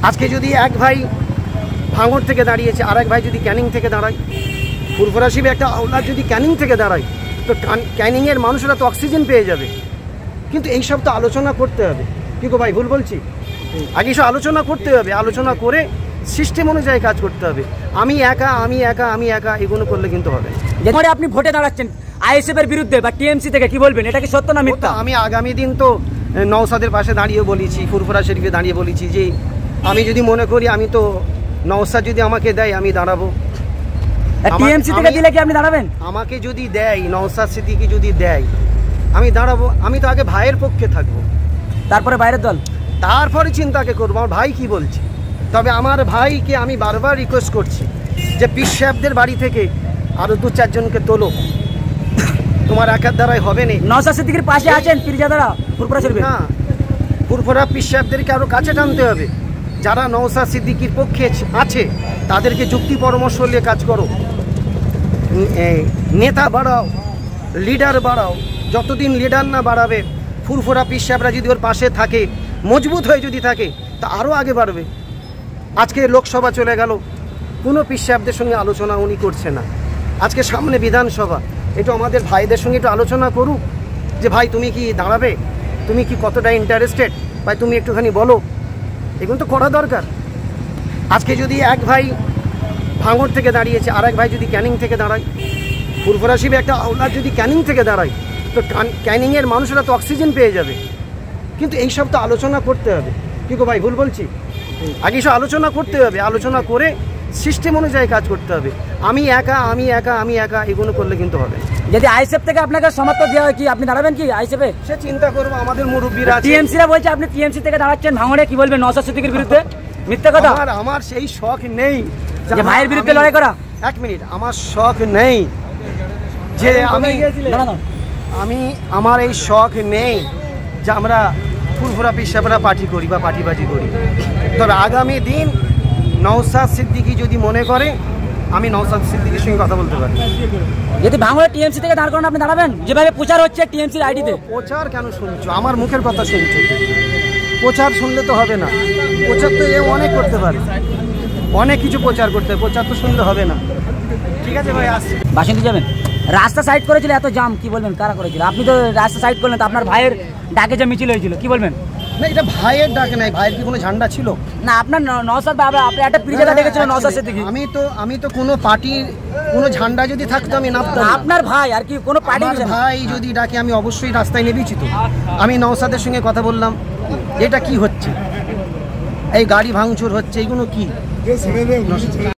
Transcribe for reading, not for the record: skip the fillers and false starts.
আজকে যদি এক ভাই ভাঙড় থেকে দাঁড়িয়েছে, আর এক ভাই যদি ক্যানিং থেকে দাঁড়ায়, ফুরফুরা শিবে একটা আওলাদ যদি ক্যানিং থেকে দাঁড়ায়, তো ক্যানিংয়ের মানুষরা তো অক্সিজেন পেয়ে যাবে। কিন্তু এইসব তো আলোচনা করতে হবে। কি গো ভাই, ভুল বলছি? আগে সব আলোচনা করতে হবে, আলোচনা করে সিস্টেম অনুযায়ী কাজ করতে হবে। আমি একা এগুলো করলে কিন্তু হবে। যেখানে আপনি ভোটে দাঁড়াচ্ছেন আইএসএফ এর বিরুদ্ধে বা টিএমসি থেকে, কি বলবেন, এটা কি সত্য না মিথ্যা? আমি আগামী দিন তো নওশাদের পাশে দাঁড়িয়ে বলেছি, ফুরফুরা শরীফে দাঁড়িয়ে বলেছি যে আমি যদি মনে করি আমি তো নওশাদ যদি আমাকে দেয় আমি দাঁড়াবো। টিএমসি থেকে দিলে কি আপনি দাঁড়াবেন? আমাকে যদি দেয়, নওশাদ সিদ্দিকী যদি দেয় আমি দাঁড়াবো। আমি তো আগে ভাইয়ের পক্ষে থাকবো, তারপরে বাইরের দল, তারপরে চিন্তাকে করবো আমার ভাই কি বলছে। তবে আমার ভাইকে আমি বারবার রিকোয়েস্ট করছি যে পীর সাহেবদের বাড়ি থেকে আরো 2-4 জনকে তোলো, তোমার একার দ্বারাই হবে না। নওশাদ সিদ্দিকীর পাশে আছেন পীরজাদারা ফুরফুরা শরীফে? না, ফুরফুরা পীর সাহেবদেরকে আরো কাছে টানতে হবে। যারা নওশাদ সিদ্দিকীর পক্ষে আছে তাদেরকে যুক্তি পরামর্শ নিয়ে কাজ করো, নেতা বাড়াও, লিডার বাড়াও। যতদিন লিডার না বাড়াবে, ফুরফুরা পীর সাহেবরা যদি ওর পাশে থাকে, মজবুত হয়ে যদি থাকে, তা আরও আগে বাড়বে। আজকে লোকসভা চলে গেল, কোনো পীর সাহেবদের সঙ্গে আলোচনা উনি করছে না। আজকে সামনে বিধানসভা, একটু আমাদের ভাইদের সঙ্গে একটু আলোচনা করুক যে ভাই তুমি কি দাঁড়াবে, তুমি কি কতটা ইন্টারেস্টেড, ভাই তুমি একটুখানি বলো। এগুলো তো করা দরকার। আজকে যদি এক ভাই ভাঙড় থেকে দাঁড়িয়েছে, আর এক ভাই যদি ক্যানিং থেকে দাঁড়ায়, ফুরফুরা শিবে একটা আওলাদ যদি ক্যানিং থেকে দাঁড়ায়, তো ক্যানিংয়ের মানুষরা তো অক্সিজেন পেয়ে যাবে। কিন্তু এইসব তো আলোচনা করতে হবে। কি গো ভাই, ভুল বলছি? আগে সব আলোচনা করতে হবে, আলোচনা করে সিস্টেম অনুযায়ী কাজ করতে হবে। আমি একা এগুলো করলে কিন্তু হবে। যদি আইএসএফ থেকে আপনাকে সমর্থন দেওয়া হয়, কি আপনি দাঁড়াবেন কি আইএসএফে? সে চিন্তা করবো, আমাদের মুরব্বীরা। টিএমসিরা বলছে আপনি টিএমসি থেকে দাঁড়াচ্ছেন ভাঙড়ে, কি বলবেন নওশাদ সিদ্দিকীর বিরুদ্ধে? মিথ্যা কথা। আমার সেই শখ নেই যে ভাইয়ের বিরুদ্ধে লড়াই করা। এক মিনিট, আমার শখ নেই যে আমার এই শখ নেই যে আমরা ফুরফুরা পীর সাহেবরা পার্টি করি বা পার্টিবাজি করি। তবে আগামী দিন নওশাদ সিদ্দিকী যদি মনে করে, আমি নওশাদ সিদ্দিকীর সঙ্গে কথা বলতে পারি। যদি ভাঙড়ে টিএমসি থেকে দাঁড় করান আপনি দাঁড়াবেন? যেভাবে প্রচার হচ্ছে টিএমসির আইডিতে। প্রচার কেন শুনছো? আমার মুখের কথা শুনছো? প্রচার শুনলে তো হবে না। প্রচার তো এ অনেক করতে পারে, অনেক কিছু প্রচার করতে হবে, প্রচার তো শুনলে হবে না। ঠিক আছে ভাই, আসছি। বাসন্তী যাবেন? রাস্তা সাইড করেছিল, এত জাম, কি বলবেন, কারা করেছিল? আপনি তো রাস্তা সাইড করলেন, তো আপনার ভাইয়ের ডাকে যে মিছিল হয়েছিল, কি বলবেন? না, এটা ভাইয়ের ডাকে নাই। ভাইয়ের কি কোনো ঝান্ডা ছিল? না, আপনার নওশাদ বাবা, আপনি একটা পীরজাদা ডেকেছিল নওশাদ সিদ্দিকী। আমি তো কোনো পার্টির কোনো ঝান্ডা যদি থাকতো আমি নামতাম। আপনার ভাই আর কি কোনো পার্টি? ভাই যদি ডাকে আমি অবশ্যই রাস্তায় নেমেছি। তো আমি নওশাদের সঙ্গে কথা বললাম, এটা কি হচ্ছে, এই গাড়ি ভাঙচুর হচ্ছে, এইগুলো কি?